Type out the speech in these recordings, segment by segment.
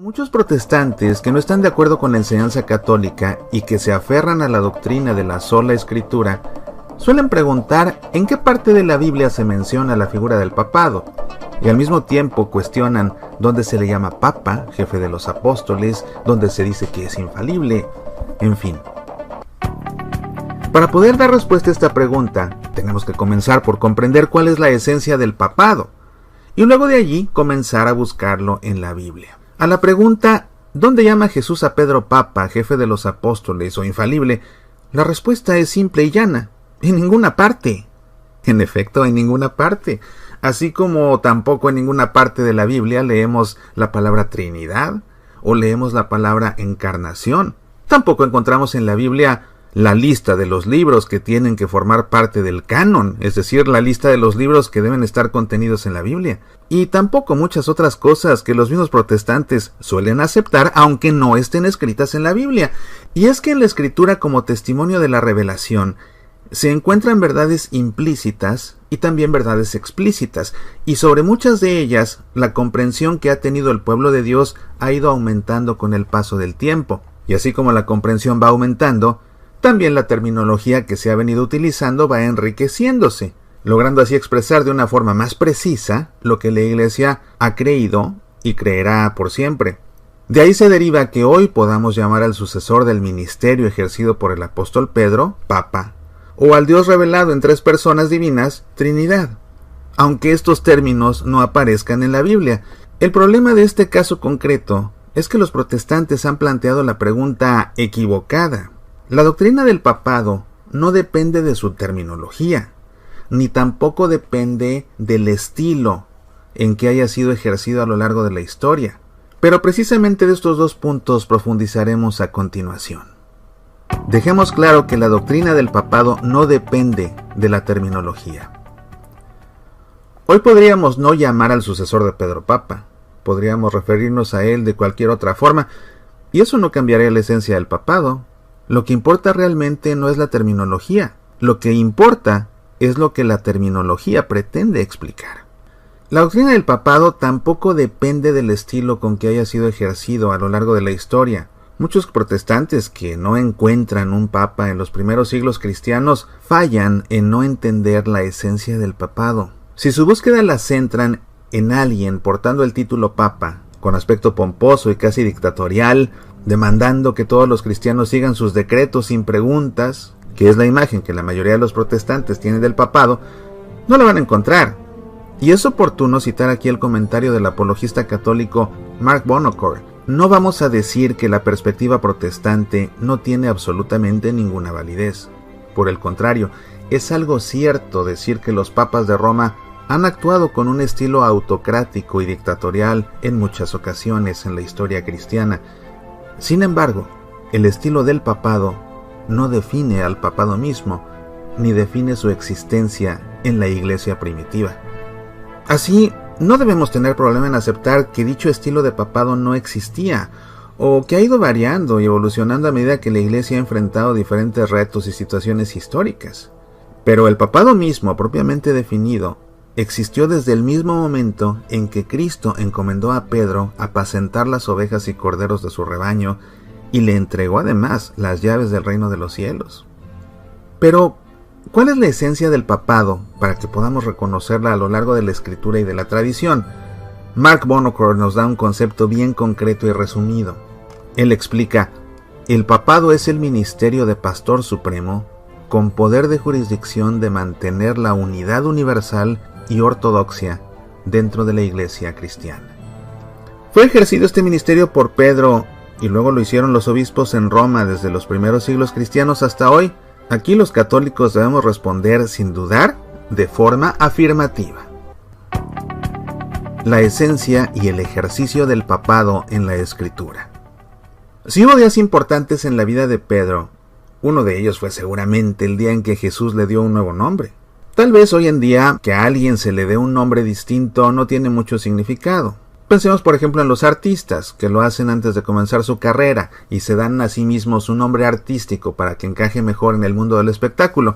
Muchos protestantes que no están de acuerdo con la enseñanza católica y que se aferran a la doctrina de la sola escritura, suelen preguntar en qué parte de la Biblia se menciona la figura del papado, y al mismo tiempo cuestionan dónde se le llama papa, jefe de los apóstoles, dónde se dice que es infalible, en fin. Para poder dar respuesta a esta pregunta, tenemos que comenzar por comprender cuál es la esencia del papado, y luego de allí comenzar a buscarlo en la Biblia. A la pregunta, ¿dónde llama Jesús a Pedro papa, jefe de los apóstoles o infalible? La respuesta es simple y llana: en ninguna parte. En efecto, en ninguna parte. Así como tampoco en ninguna parte de la Biblia leemos la palabra Trinidad o leemos la palabra encarnación. Tampoco encontramos en la Biblia la lista de los libros que tienen que formar parte del canon, es decir, la lista de los libros que deben estar contenidos en la Biblia. Y tampoco muchas otras cosas que los mismos protestantes suelen aceptar, aunque no estén escritas en la Biblia. Y es que en la Escritura, como testimonio de la revelación, se encuentran verdades implícitas y también verdades explícitas, y sobre muchas de ellas, la comprensión que ha tenido el pueblo de Dios ha ido aumentando con el paso del tiempo. Y así como la comprensión va aumentando, también la terminología que se ha venido utilizando va enriqueciéndose, logrando así expresar de una forma más precisa lo que la Iglesia ha creído y creerá por siempre. De ahí se deriva que hoy podamos llamar al sucesor del ministerio ejercido por el apóstol Pedro, Papa, o al Dios revelado en tres personas divinas, Trinidad, aunque estos términos no aparezcan en la Biblia. El problema de este caso concreto es que los protestantes han planteado la pregunta equivocada. La doctrina del papado no depende de su terminología, ni tampoco depende del estilo en que haya sido ejercido a lo largo de la historia. Pero precisamente de estos dos puntos profundizaremos a continuación. Dejemos claro que la doctrina del papado no depende de la terminología. Hoy podríamos no llamar al sucesor de Pedro papa, podríamos referirnos a él de cualquier otra forma, y eso no cambiaría la esencia del papado. Lo que importa realmente no es la terminología, lo que importa es lo que la terminología pretende explicar. La doctrina del papado tampoco depende del estilo con que haya sido ejercido a lo largo de la historia. Muchos protestantes que no encuentran un papa en los primeros siglos cristianos fallan en no entender la esencia del papado. Si su búsqueda la centran en alguien portando el título papa, con aspecto pomposo y casi dictatorial, demandando que todos los cristianos sigan sus decretos sin preguntas, que es la imagen que la mayoría de los protestantes tienen del papado, no la van a encontrar. Y es oportuno citar aquí el comentario del apologista católico Mark Bonocore. No vamos a decir que la perspectiva protestante no tiene absolutamente ninguna validez. Por el contrario, es algo cierto decir que los papas de Roma han actuado con un estilo autocrático y dictatorial en muchas ocasiones en la historia cristiana. Sin embargo, el estilo del papado no define al papado mismo, ni define su existencia en la iglesia primitiva. Así, no debemos tener problema en aceptar que dicho estilo de papado no existía, o que ha ido variando y evolucionando a medida que la iglesia ha enfrentado diferentes retos y situaciones históricas. Pero el papado mismo, propiamente definido, existió desde el mismo momento en que Cristo encomendó a Pedro apacentar las ovejas y corderos de su rebaño y le entregó además las llaves del reino de los cielos. Pero, ¿cuál es la esencia del papado para que podamos reconocerla a lo largo de la escritura y de la tradición? Mark Bonocore nos da un concepto bien concreto y resumido. Él explica: el papado es el ministerio de pastor supremo con poder de jurisdicción de mantener la unidad universal y ortodoxia dentro de la iglesia cristiana. Fue ejercido este ministerio por Pedro y luego lo hicieron los obispos en Roma desde los primeros siglos cristianos hasta hoy. Aquí los católicos debemos responder sin dudar de forma afirmativa. La esencia y el ejercicio del papado en la Escritura. Si hubo días importantes en la vida de Pedro, uno de ellos fue seguramente el día en que Jesús le dio un nuevo nombre. Tal vez hoy en día que a alguien se le dé un nombre distinto no tiene mucho significado. Pensemos por ejemplo en los artistas, que lo hacen antes de comenzar su carrera y se dan a sí mismos un nombre artístico para que encaje mejor en el mundo del espectáculo.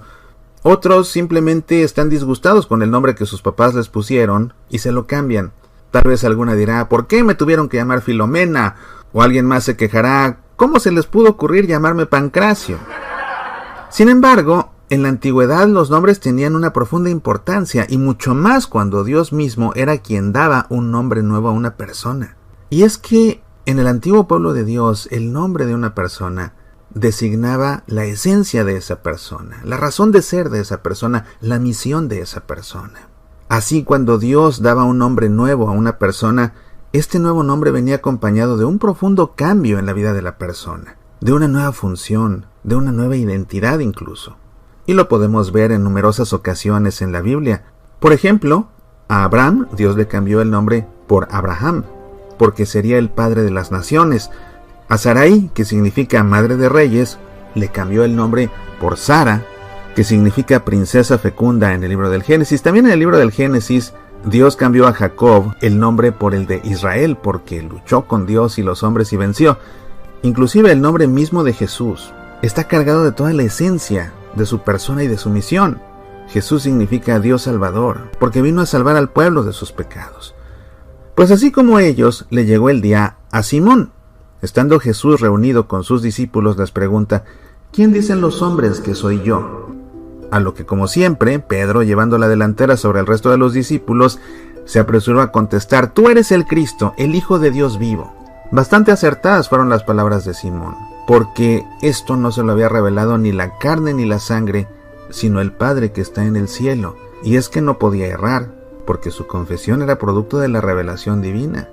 Otros simplemente están disgustados con el nombre que sus papás les pusieron y se lo cambian. Tal vez alguna dirá, ¿por qué me tuvieron que llamar Filomena? O alguien más se quejará, ¿cómo se les pudo ocurrir llamarme Pancracio? Sin embargo, en la antigüedad los nombres tenían una profunda importancia, y mucho más cuando Dios mismo era quien daba un nombre nuevo a una persona. Y es que en el antiguo pueblo de Dios, el nombre de una persona designaba la esencia de esa persona, la razón de ser de esa persona, la misión de esa persona. Así, cuando Dios daba un nombre nuevo a una persona, este nuevo nombre venía acompañado de un profundo cambio en la vida de la persona, de una nueva función, de una nueva identidad incluso. Y lo podemos ver en numerosas ocasiones en la Biblia. Por ejemplo, a Abraham Dios le cambió el nombre por Abraham, porque sería el padre de las naciones. A Sarai, que significa madre de reyes, le cambió el nombre por Sara, que significa princesa fecunda en el libro del Génesis. También en el libro del Génesis, Dios cambió a Jacob el nombre por el de Israel, porque luchó con Dios y los hombres y venció. Inclusive el nombre mismo de Jesús está cargado de toda la esencia de su persona y de su misión. Jesús significa Dios Salvador, porque vino a salvar al pueblo de sus pecados. Pues así como ellos, le llegó el día a Simón. Estando Jesús reunido con sus discípulos, les pregunta, ¿quién dicen los hombres que soy yo? A lo que, como siempre, Pedro, llevando la delantera sobre el resto de los discípulos, se apresuró a contestar, tú eres el Cristo, el Hijo de Dios vivo. Bastante acertadas fueron las palabras de Simón, porque esto no se lo había revelado ni la carne ni la sangre, sino el Padre que está en el cielo. Y es que no podía errar, porque su confesión era producto de la revelación divina.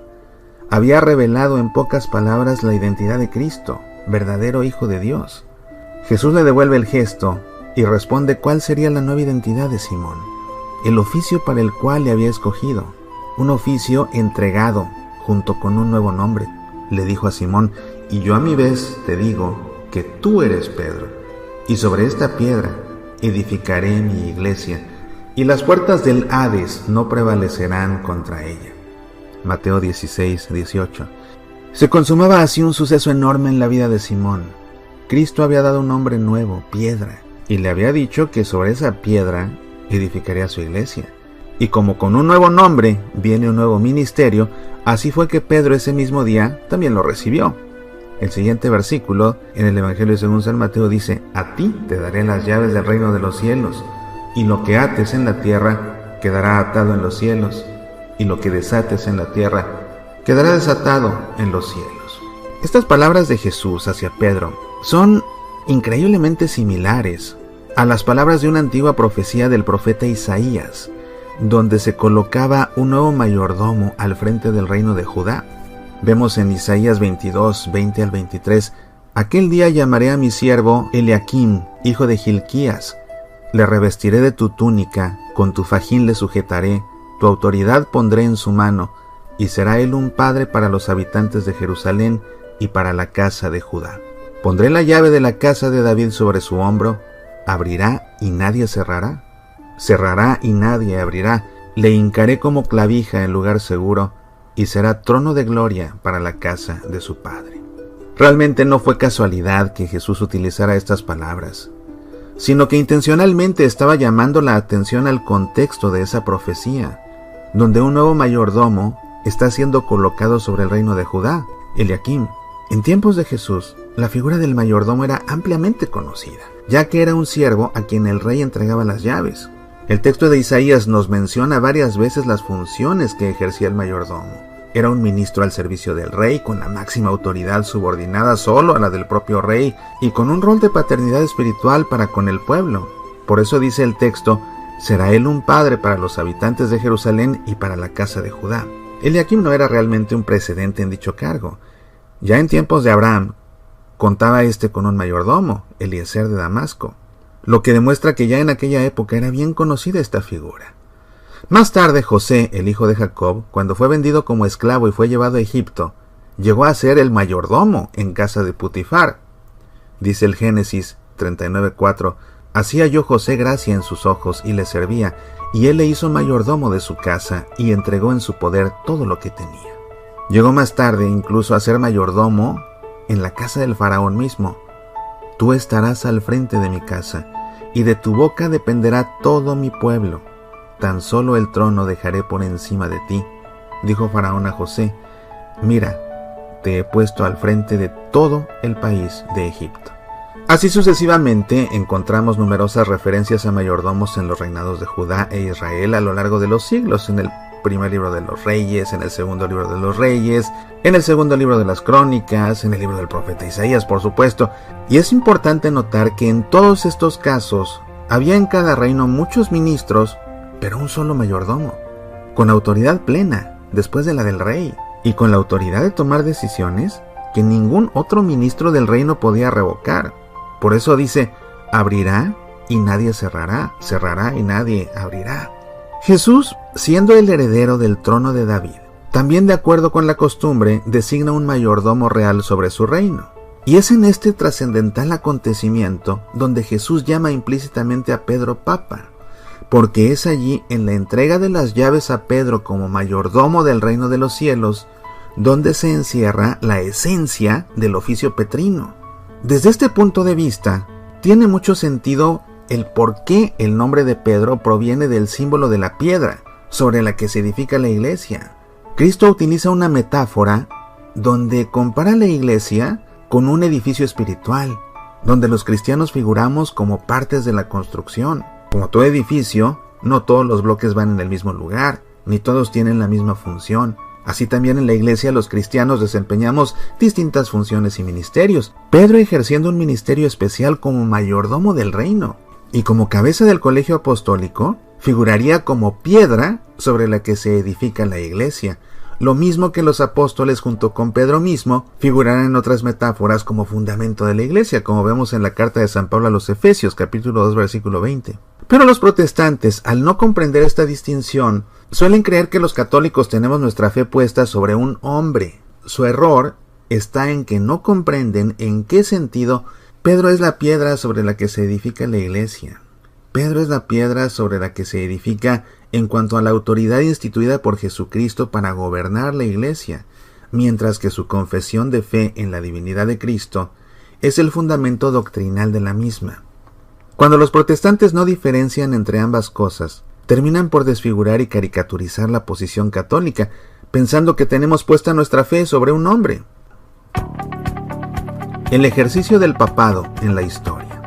Había revelado en pocas palabras la identidad de Cristo, verdadero Hijo de Dios. Jesús le devuelve el gesto y responde cuál sería la nueva identidad de Simón, el oficio para el cual le había escogido, un oficio entregado junto con un nuevo nombre. Le dijo a Simón, y yo a mi vez te digo que tú eres Pedro, y sobre esta piedra edificaré mi iglesia, y las puertas del Hades no prevalecerán contra ella. Mateo 16, 18. Se consumaba así un suceso enorme en la vida de Simón. Cristo había dado un nombre nuevo, piedra, y le había dicho que sobre esa piedra edificaría su iglesia. Y como con un nuevo nombre viene un nuevo ministerio, así fue que Pedro ese mismo día también lo recibió. El siguiente versículo en el Evangelio según San Mateo dice, a ti te daré las llaves del reino de los cielos, y lo que ates en la tierra quedará atado en los cielos, y lo que desates en la tierra quedará desatado en los cielos. Estas palabras de Jesús hacia Pedro son increíblemente similares a las palabras de una antigua profecía del profeta Isaías, donde se colocaba un nuevo mayordomo al frente del reino de Judá. Vemos en Isaías 22, 20 al 23, aquel día llamaré a mi siervo Eliaquim, hijo de Hilquías, le revestiré de tu túnica, con tu fajín le sujetaré, tu autoridad pondré en su mano, y será él un padre para los habitantes de Jerusalén y para la casa de Judá. Pondré la llave de la casa de David sobre su hombro, abrirá y nadie cerrará, cerrará y nadie abrirá, le hincaré como clavija en lugar seguro, y será trono de gloria para la casa de su padre. Realmente no fue casualidad que Jesús utilizara estas palabras, sino que intencionalmente estaba llamando la atención al contexto de esa profecía, donde un nuevo mayordomo está siendo colocado sobre el reino de Judá, Eliaquim. En tiempos de Jesús, la figura del mayordomo era ampliamente conocida, ya que era un siervo a quien el rey entregaba las llaves. El texto de Isaías nos menciona varias veces las funciones que ejercía el mayordomo. Era un ministro al servicio del rey, con la máxima autoridad subordinada solo a la del propio rey, y con un rol de paternidad espiritual para con el pueblo. Por eso dice el texto, será él un padre para los habitantes de Jerusalén y para la casa de Judá. Eliaquim no era realmente un precedente en dicho cargo. Ya en tiempos de Abraham, contaba con un mayordomo, Eliezer de Damasco, lo que demuestra que ya en aquella época era bien conocida esta figura. Más tarde, José, el hijo de Jacob, cuando fue vendido como esclavo y fue llevado a Egipto, llegó a ser el mayordomo en casa de Putifar. Dice el Génesis 39:4, así halló José gracia en sus ojos y le servía, y él le hizo mayordomo de su casa y entregó en su poder todo lo que tenía. Llegó más tarde incluso a ser mayordomo en la casa del faraón mismo. Tú estarás al frente de mi casa, y de tu boca dependerá todo mi pueblo. Tan solo el trono dejaré por encima de ti, dijo Faraón a José: mira, te he puesto al frente de todo el país de Egipto. Así sucesivamente encontramos numerosas referencias a mayordomos en los reinados de Judá e Israel a lo largo de los siglos, en el primer libro de los Reyes, en el segundo libro de los Reyes, en el segundo libro de las Crónicas, en el libro del profeta Isaías, por supuesto. Y es importante notar que en todos estos casos había en cada reino muchos ministros, pero un solo mayordomo, con autoridad plena, después de la del rey, y con la autoridad de tomar decisiones que ningún otro ministro del reino podía revocar. Por eso dice: abrirá y nadie cerrará, cerrará y nadie abrirá. Jesús, siendo el heredero del trono de David, también de acuerdo con la costumbre, designa un mayordomo real sobre su reino. Y es en este trascendental acontecimiento donde Jesús llama implícitamente a Pedro Papa, porque es allí, en la entrega de las llaves a Pedro como mayordomo del reino de los cielos, donde se encierra la esencia del oficio petrino. Desde este punto de vista, tiene mucho sentido el por qué el nombre de Pedro proviene del símbolo de la piedra sobre la que se edifica la iglesia. Cristo utiliza una metáfora donde compara la iglesia con un edificio espiritual, donde los cristianos figuramos como partes de la construcción. Como todo edificio, no todos los bloques van en el mismo lugar, ni todos tienen la misma función. Así también en la iglesia los cristianos desempeñamos distintas funciones y ministerios. Pedro ejerciendo un ministerio especial como mayordomo del reino y como cabeza del colegio apostólico, figuraría como piedra sobre la que se edifica la iglesia. Lo mismo que los apóstoles junto con Pedro mismo figurarán en otras metáforas como fundamento de la iglesia, como vemos en la carta de San Pablo a los Efesios, capítulo 2, versículo 20. Pero los protestantes, al no comprender esta distinción, suelen creer que los católicos tenemos nuestra fe puesta sobre un hombre. Su error está en que no comprenden en qué sentido Pedro es la piedra sobre la que se edifica la iglesia. Pedro es la piedra sobre la que se edifica en cuanto a la autoridad instituida por Jesucristo para gobernar la iglesia, mientras que su confesión de fe en la divinidad de Cristo es el fundamento doctrinal de la misma. Cuando los protestantes no diferencian entre ambas cosas, terminan por desfigurar y caricaturizar la posición católica, pensando que tenemos puesta nuestra fe sobre un hombre. El ejercicio del papado en la historia.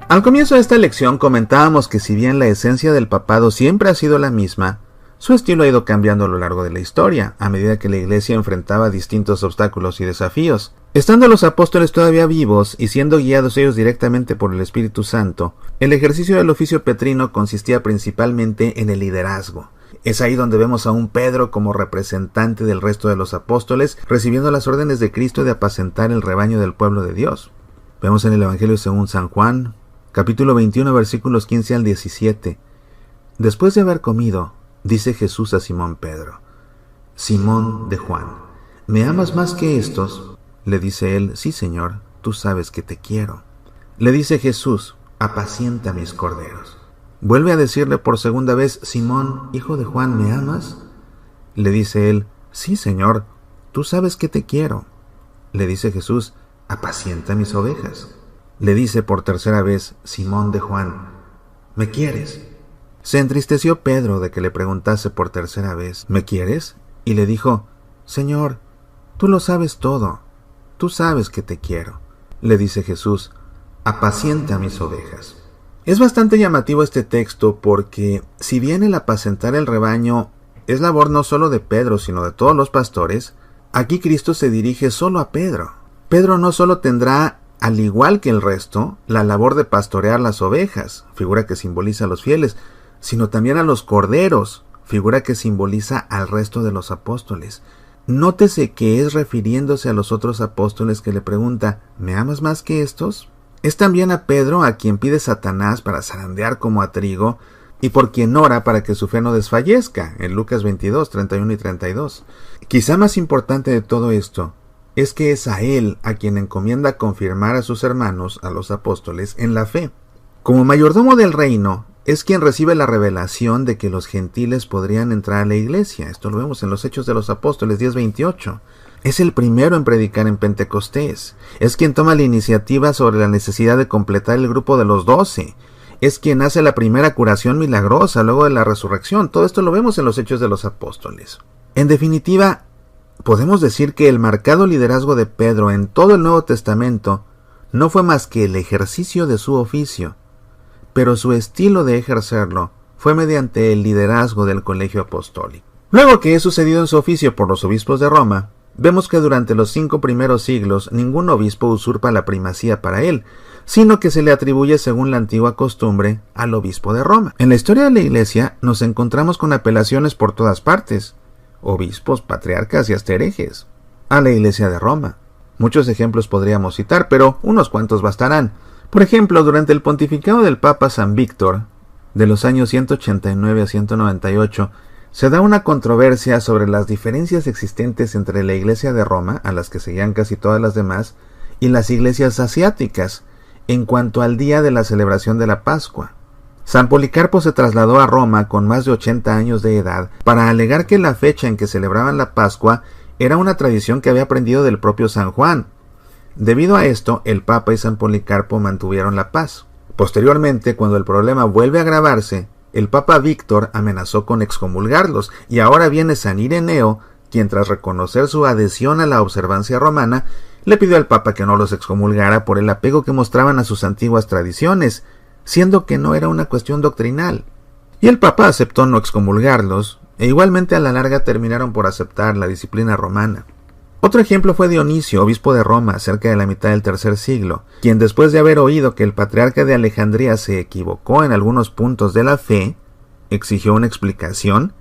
Al comienzo de esta lección comentábamos que si bien la esencia del papado siempre ha sido la misma, su estilo ha ido cambiando a lo largo de la historia, a medida que la iglesia enfrentaba distintos obstáculos y desafíos. Estando los apóstoles todavía vivos y siendo guiados ellos directamente por el Espíritu Santo, el ejercicio del oficio petrino consistía principalmente en el liderazgo. Es ahí donde vemos a un Pedro como representante del resto de los apóstoles, recibiendo las órdenes de Cristo de apacentar el rebaño del pueblo de Dios. Vemos en el Evangelio según San Juan, capítulo 21, versículos 15 al 17. Después de haber comido, dice Jesús a Simón Pedro: Simón de Juan, ¿me amas más que estos? Le dice él: sí, Señor, tú sabes que te quiero. Le dice Jesús: apacienta mis corderos. Vuelve a decirle por segunda vez: Simón, hijo de Juan, ¿me amas? Le dice él: sí, Señor, tú sabes que te quiero. Le dice Jesús: apacienta mis ovejas. Le dice por tercera vez: Simón de Juan, ¿me quieres? Se entristeció Pedro de que le preguntase por tercera vez: ¿me quieres? Y le dijo: Señor, tú lo sabes todo, tú sabes que te quiero. Le dice Jesús: apacienta mis ovejas. Es bastante llamativo este texto porque, si bien el apacentar el rebaño es labor no solo de Pedro, sino de todos los pastores, aquí Cristo se dirige solo a Pedro. Pedro no solo tendrá, al igual que el resto, la labor de pastorear las ovejas, figura que simboliza a los fieles, sino también a los corderos, figura que simboliza al resto de los apóstoles. Nótese que es refiriéndose a los otros apóstoles que le pregunta: ¿me amas más que estos? Es también a Pedro a quien pide Satanás para zarandear como a trigo y por quien ora para que su fe no desfallezca, en Lucas 22, 31 y 32. Quizá más importante de todo esto es que es a él a quien encomienda confirmar a sus hermanos, a los apóstoles, en la fe. Como mayordomo del reino, es quien recibe la revelación de que los gentiles podrían entrar a la iglesia. Esto lo vemos en los Hechos de los Apóstoles 10:28. Es el primero en predicar en Pentecostés. Es quien toma la iniciativa sobre la necesidad de completar el grupo de los 12. es quien hace la primera curación milagrosa luego de la resurrección. Todo esto lo vemos en los Hechos de los Apóstoles. En definitiva, podemos decir que el marcado liderazgo de Pedro en todo el Nuevo Testamento no fue más que el ejercicio de su oficio, pero su estilo de ejercerlo fue mediante el liderazgo del colegio apostólico. Luego que es sucedido en su oficio por los obispos de Roma, vemos que durante los 5 primeros siglos ningún obispo usurpa la primacía para él, sino que se le atribuye según la antigua costumbre al obispo de Roma. En la historia de la Iglesia nos encontramos con apelaciones por todas partes, obispos, patriarcas y hasta herejes, a la Iglesia de Roma. Muchos ejemplos podríamos citar, pero unos cuantos bastarán. Por ejemplo, durante el pontificado del Papa San Víctor, de los años 189 a 198, se da una controversia sobre las diferencias existentes entre la Iglesia de Roma, a las que seguían casi todas las demás, y las iglesias asiáticas, en cuanto al día de la celebración de la Pascua. San Policarpo se trasladó a Roma con más de 80 años de edad para alegar que la fecha en que celebraban la Pascua era una tradición que había aprendido del propio San Juan. Debido a esto, el Papa y San Policarpo mantuvieron la paz. Posteriormente, cuando el problema vuelve a agravarse, el Papa Víctor amenazó con excomulgarlos, y ahora viene San Ireneo, quien tras reconocer su adhesión a la observancia romana, le pidió al Papa que no los excomulgara por el apego que mostraban a sus antiguas tradiciones, siendo que no era una cuestión doctrinal. Y el Papa aceptó no excomulgarlos, e igualmente a la larga terminaron por aceptar la disciplina romana. Otro ejemplo fue Dionisio, obispo de Roma, cerca de la mitad del tercer siglo, quien después de haber oído que el patriarca de Alejandría se equivocó en algunos puntos de la fe, exigió una explicación,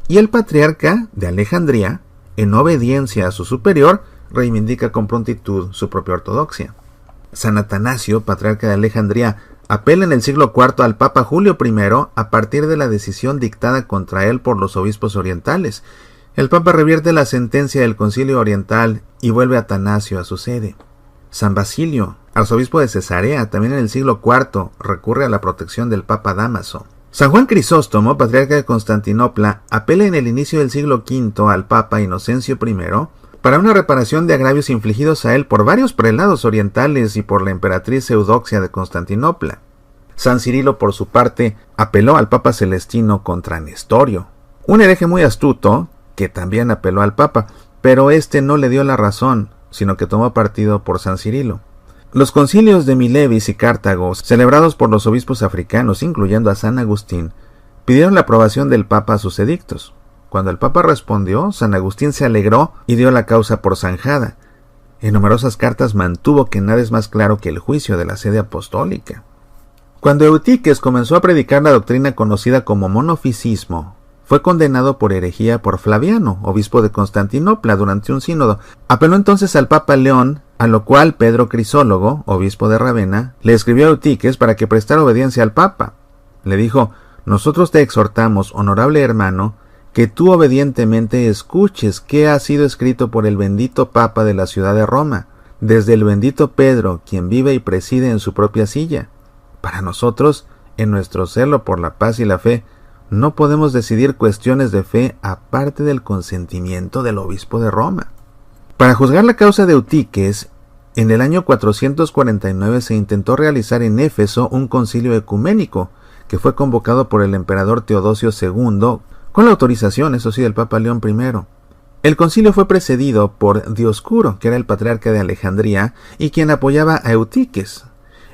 y el patriarca de Alejandría, en obediencia a su superior, reivindica con prontitud su propia ortodoxia. San Atanasio, patriarca de Alejandría, apela en el siglo IV al Papa Julio I a partir de la decisión dictada contra él por los obispos orientales. El Papa revierte la sentencia del Concilio Oriental y vuelve a Atanasio a su sede. San Basilio, arzobispo de Cesarea, también en el siglo IV, recurre a la protección del Papa Dámaso. San Juan Crisóstomo, patriarca de Constantinopla, apela en el inicio del siglo V al Papa Inocencio I para una reparación de agravios infligidos a él por varios prelados orientales y por la emperatriz Eudoxia de Constantinopla. San Cirilo, por su parte, apeló al Papa Celestino contra Nestorio, un hereje muy astuto, que también apeló al Papa, pero éste no le dio la razón, sino que tomó partido por San Cirilo. Los concilios de Milevis y Cartago, celebrados por los obispos africanos, incluyendo a San Agustín, pidieron la aprobación del Papa a sus edictos. Cuando el Papa respondió, San Agustín se alegró y dio la causa por zanjada. En numerosas cartas mantuvo que nada es más claro que el juicio de la sede apostólica. Cuando Eutiques comenzó a predicar la doctrina conocida como monofisismo, fue condenado por herejía por Flaviano, obispo de Constantinopla, durante un sínodo. Apeló entonces al Papa León, a lo cual Pedro Crisólogo, obispo de Ravenna, le escribió a Eutiques para que prestara obediencia al Papa. Le dijo: «Nosotros te exhortamos, honorable hermano, que tú obedientemente escuches qué ha sido escrito por el bendito Papa de la ciudad de Roma, desde el bendito Pedro, quien vive y preside en su propia silla. Para nosotros, en nuestro celo por la paz y la fe, no podemos decidir cuestiones de fe aparte del consentimiento del obispo de Roma». Para juzgar la causa de Eutiques, en el año 449 se intentó realizar en Éfeso un concilio ecuménico, que fue convocado por el emperador Teodosio II, con la autorización, eso sí, del Papa León I. El concilio fue precedido por Dioscuro, que era el patriarca de Alejandría, y quien apoyaba a Eutiques.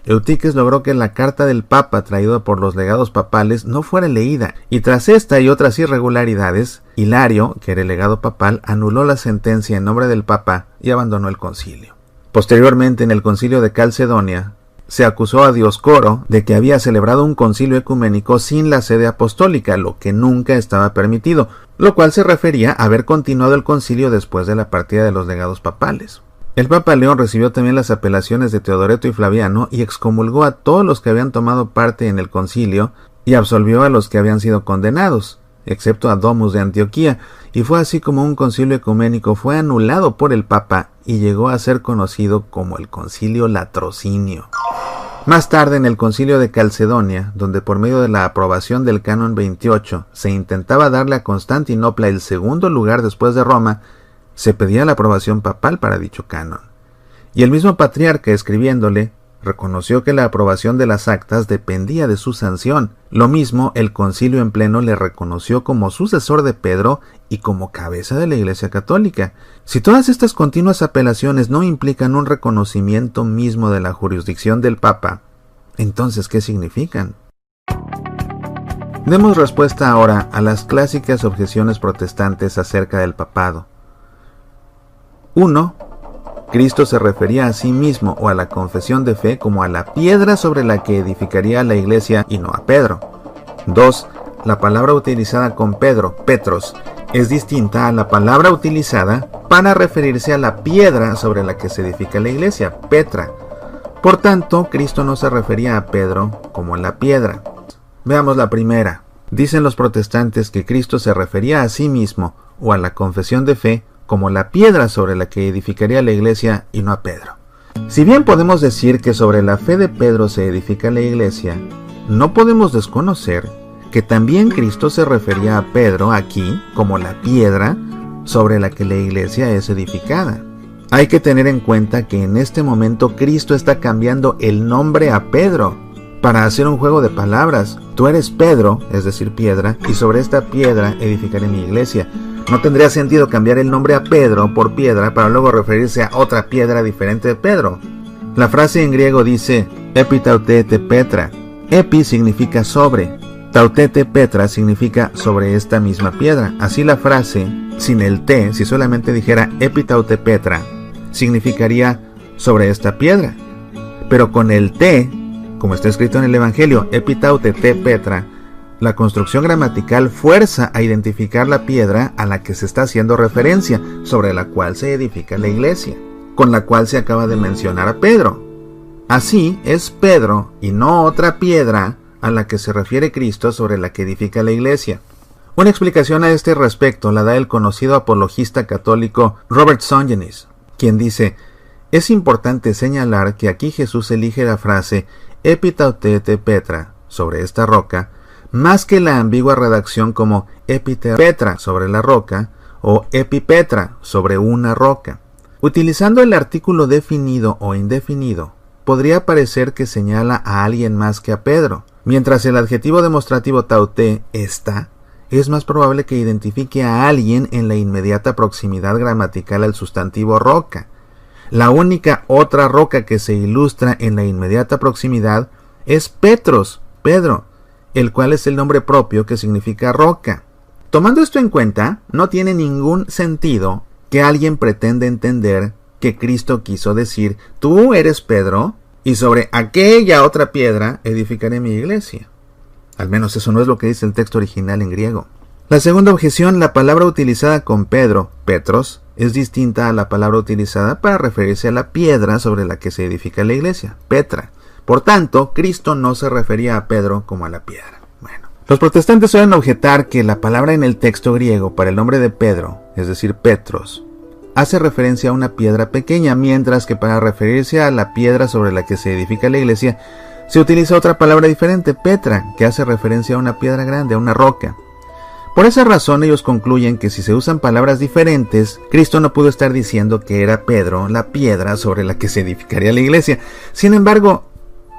Eutiques logró que la carta del Papa traída por los legados papales no fuera leída, y tras esta y otras irregularidades, Hilario, que era el legado papal, anuló la sentencia en nombre del Papa y abandonó el concilio. Posteriormente, en el concilio de Calcedonia, se acusó a Dioscoro de que había celebrado un concilio ecuménico sin la sede apostólica, lo que nunca estaba permitido, lo cual se refería a haber continuado el concilio después de la partida de los legados papales. El Papa León recibió también las apelaciones de Teodoreto y Flaviano y excomulgó a todos los que habían tomado parte en el concilio y absolvió a los que habían sido condenados, excepto a Domus de Antioquía, y fue así como un concilio ecuménico fue anulado por el Papa y llegó a ser conocido como el Concilio Latrocinio. Más tarde, en el concilio de Calcedonia, donde por medio de la aprobación del Canon 28 se intentaba darle a Constantinopla el segundo lugar después de Roma, se pedía la aprobación papal para dicho canon. Y el mismo patriarca, escribiéndole, reconoció que la aprobación de las actas dependía de su sanción. Lo mismo, el concilio en pleno le reconoció como sucesor de Pedro y como cabeza de la Iglesia Católica. Si todas estas continuas apelaciones no implican un reconocimiento mismo de la jurisdicción del Papa, entonces, ¿qué significan? Demos respuesta ahora a las clásicas objeciones protestantes acerca del papado. 1. Cristo se refería a sí mismo o a la confesión de fe como a la piedra sobre la que edificaría la iglesia y no a Pedro. 2. La palabra utilizada con Pedro, Petros, es distinta a la palabra utilizada para referirse a la piedra sobre la que se edifica la iglesia, Petra. Por tanto, Cristo no se refería a Pedro como a la piedra. Veamos la primera. Dicen los protestantes que Cristo se refería a sí mismo o a la confesión de fe como la piedra sobre la que edificaría la iglesia y no a Pedro. Si bien podemos decir que sobre la fe de Pedro se edifica la iglesia, no podemos desconocer que también Cristo se refería a Pedro aquí como la piedra sobre la que la iglesia es edificada. Hay que tener en cuenta que en este momento Cristo está cambiando el nombre a Pedro para hacer un juego de palabras. Tú eres Pedro, es decir, piedra, y sobre esta piedra edificaré mi iglesia. No tendría sentido cambiar el nombre a Pedro por piedra para luego referirse a otra piedra diferente de Pedro. La frase en griego dice epi tautete petra. Epi significa sobre, tautete petra significa sobre esta misma piedra. Así la frase, sin el te, si solamente dijera epi taute petra, significaría sobre esta piedra. Pero con el te, como está escrito en el Evangelio, epi taute te petra, la construcción gramatical fuerza a identificar la piedra a la que se está haciendo referencia, sobre la cual se edifica la iglesia, con la cual se acaba de mencionar a Pedro. Así es Pedro y no otra piedra a la que se refiere Cristo sobre la que edifica la iglesia. Una explicación a este respecto la da el conocido apologista católico Robert Sungenis, quien dice: es importante señalar que aquí Jesús elige la frase epi tautete petra, sobre esta roca, más que la ambigua redacción como epitepetra, sobre la roca, o epipetra, sobre una roca. Utilizando el artículo definido o indefinido, podría parecer que señala a alguien más que a Pedro, mientras el adjetivo demostrativo tauté, está, es más probable que identifique a alguien en la inmediata proximidad gramatical al sustantivo roca. La única otra roca que se ilustra en la inmediata proximidad es Petros, Pedro, el cual es el nombre propio que significa roca. Tomando esto en cuenta, no tiene ningún sentido que alguien pretenda entender que Cristo quiso decir: tú eres Pedro, y sobre aquella otra piedra edificaré mi iglesia. Al menos eso no es lo que dice el texto original en griego. La segunda objeción: la palabra utilizada con Pedro, Petros, es distinta a la palabra utilizada para referirse a la piedra sobre la que se edifica la iglesia, Petra. Por tanto, Cristo no se refería a Pedro como a la piedra. Bueno, los protestantes suelen objetar que la palabra en el texto griego para el nombre de Pedro, es decir, Petros, hace referencia a una piedra pequeña, mientras que para referirse a la piedra sobre la que se edifica la iglesia, se utiliza otra palabra diferente, Petra, que hace referencia a una piedra grande, a una roca. Por esa razón ellos concluyen que si se usan palabras diferentes, Cristo no pudo estar diciendo que era Pedro la piedra sobre la que se edificaría la iglesia. Sin embargo,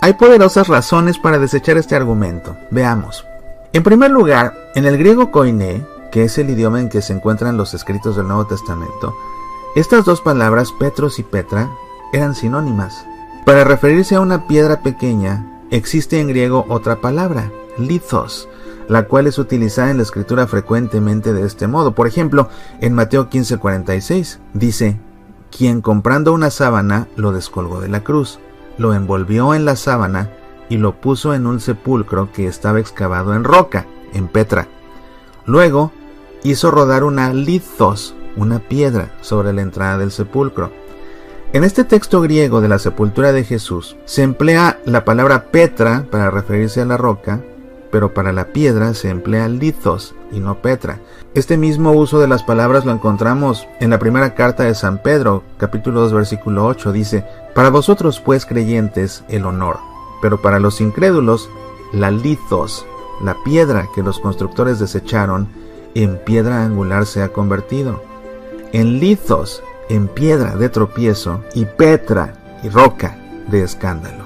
hay poderosas razones para desechar este argumento. Veamos. En primer lugar, en el griego koiné, que es el idioma en que se encuentran los escritos del Nuevo Testamento, estas dos palabras, Petros y Petra, eran sinónimas. Para referirse a una piedra pequeña, existe en griego otra palabra, lithos, la cual es utilizada en la escritura frecuentemente de este modo. Por ejemplo, en Mateo 15:46, dice: quien comprando una sábana lo descolgó de la cruz, lo envolvió en la sábana y lo puso en un sepulcro que estaba excavado en roca, en Petra. Luego hizo rodar una lithos, una piedra, sobre la entrada del sepulcro. En este texto griego de la sepultura de Jesús se emplea la palabra Petra para referirse a la roca, pero para la piedra se emplea lithos y no Petra. Este mismo uso de las palabras lo encontramos en la primera carta de San Pedro, capítulo 2, versículo 8, dice: para vosotros pues creyentes el honor, pero para los incrédulos la lithos, la piedra que los constructores desecharon, en piedra angular se ha convertido. En lithos, en piedra de tropiezo, y petra, y roca de escándalo.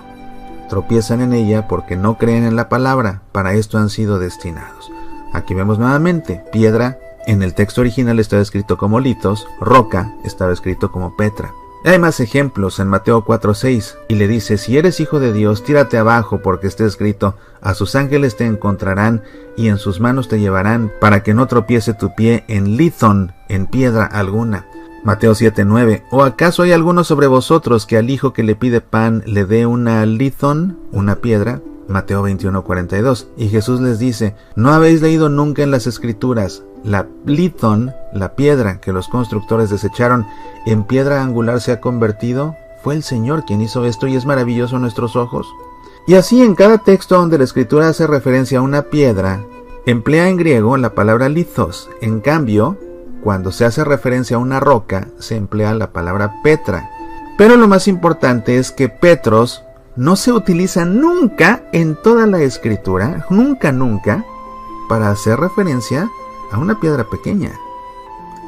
tropiezan en ella porque no creen en la palabra. Para esto han sido destinados. Aquí vemos nuevamente, piedra en el texto original estaba escrito como litos, roca estaba escrito como petra. Hay más ejemplos en Mateo 4:6 y le dice: si eres hijo de Dios, tírate abajo, porque está escrito: a sus ángeles te encontrarán y en sus manos te llevarán, para que no tropiece tu pie en lithon, en piedra alguna. Mateo 7:9. ¿O acaso hay alguno sobre vosotros que al hijo que le pide pan le dé una lithon, una piedra? Mateo 21:42. Y Jesús les dice: ¿no habéis leído nunca en las Escrituras? La lithon, la piedra que los constructores desecharon, en piedra angular se ha convertido. Fue el Señor quien hizo esto y es maravilloso a nuestros ojos. Y así en cada texto donde la Escritura hace referencia a una piedra, emplea en griego la palabra lithos. En cambio, cuando se hace referencia a una roca, se emplea la palabra petra. Pero lo más importante es que Petros no se utiliza nunca en toda la Escritura, nunca, para hacer referencia a una piedra pequeña,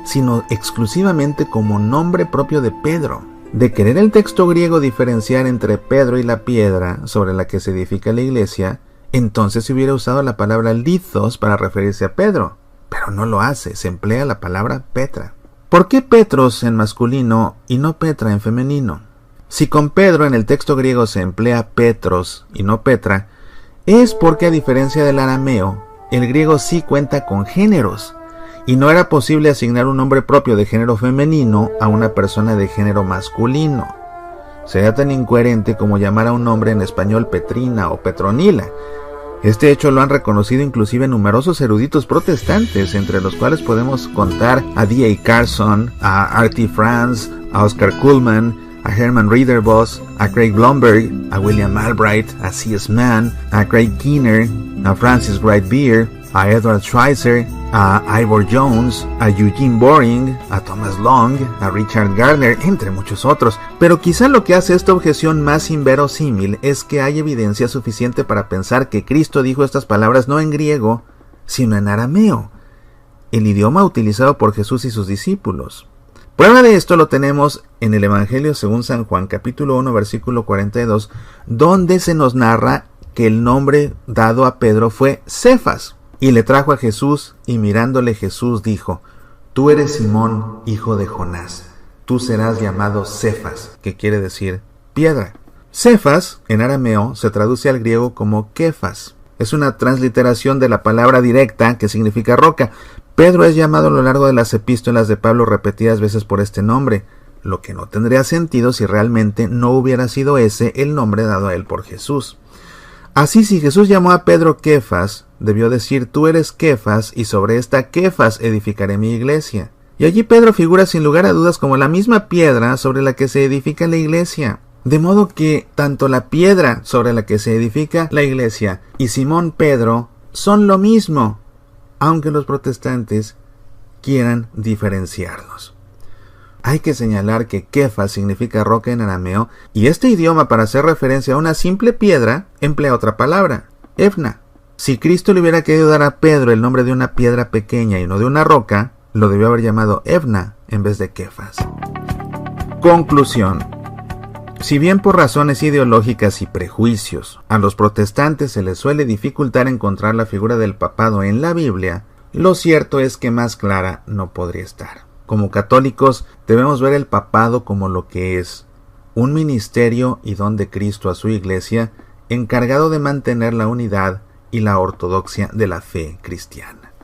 sino exclusivamente como nombre propio de Pedro. De querer el texto griego diferenciar entre Pedro y la piedra sobre la que se edifica la iglesia, entonces se hubiera usado la palabra lithos para referirse a Pedro, pero no lo hace, se emplea la palabra petra. ¿Por qué Petros en masculino y no Petra en femenino? Si con Pedro en el texto griego se emplea Petros y no Petra, es porque a diferencia del arameo, el griego sí cuenta con géneros, y no era posible asignar un nombre propio de género femenino a una persona de género masculino. Sería tan incoherente como llamar a un hombre en español Petrina o Petronila. Este hecho lo han reconocido inclusive numerosos eruditos protestantes, entre los cuales podemos contar a D.A. Carson, a R.T. France, a Oscar Cullmann, a Herman Ridderbos, a Craig Blomberg, a William Albright, a C.S. Mann, a Craig Keener, a Francis Wright Beer, a Edward Schweitzer, a Ivor Jones, a Eugene Boring, a Thomas Long, a Richard Gardner, entre muchos otros. Pero quizá lo que hace esta objeción más inverosímil es que hay evidencia suficiente para pensar que Cristo dijo estas palabras no en griego, sino en arameo, el idioma utilizado por Jesús y sus discípulos. Prueba de esto lo tenemos en el Evangelio según San Juan, capítulo 1, versículo 42, donde se nos narra que el nombre dado a Pedro fue Cefas. Y le trajo a Jesús, y mirándole Jesús dijo: tú eres Simón, hijo de Jonás, tú serás llamado Cefas, que quiere decir piedra. Cefas, en arameo, se traduce al griego como Kefas. Es una transliteración de la palabra directa que significa roca. Pedro es llamado a lo largo de las epístolas de Pablo repetidas veces por este nombre, lo que no tendría sentido si realmente no hubiera sido ese el nombre dado a él por Jesús. Así, si Jesús llamó a Pedro Kefas, debió decir: tú eres Kefas, y sobre esta Kefas edificaré mi iglesia. Y allí Pedro figura sin lugar a dudas como la misma piedra sobre la que se edifica la iglesia. De modo que tanto la piedra sobre la que se edifica la iglesia y Simón Pedro son lo mismo, aunque los protestantes quieran diferenciarlos. Hay que señalar que Kefas significa roca en arameo, y este idioma, para hacer referencia a una simple piedra, emplea otra palabra, Efna. Si Cristo le hubiera querido dar a Pedro el nombre de una piedra pequeña y no de una roca, lo debió haber llamado Efna en vez de Kefas. Conclusión. Si bien por razones ideológicas y prejuicios a los protestantes se les suele dificultar encontrar la figura del papado en la Biblia, lo cierto es que más clara no podría estar. Como católicos debemos ver el papado como lo que es: un ministerio y don de Cristo a su iglesia, encargado de mantener la unidad y la ortodoxia de la fe cristiana.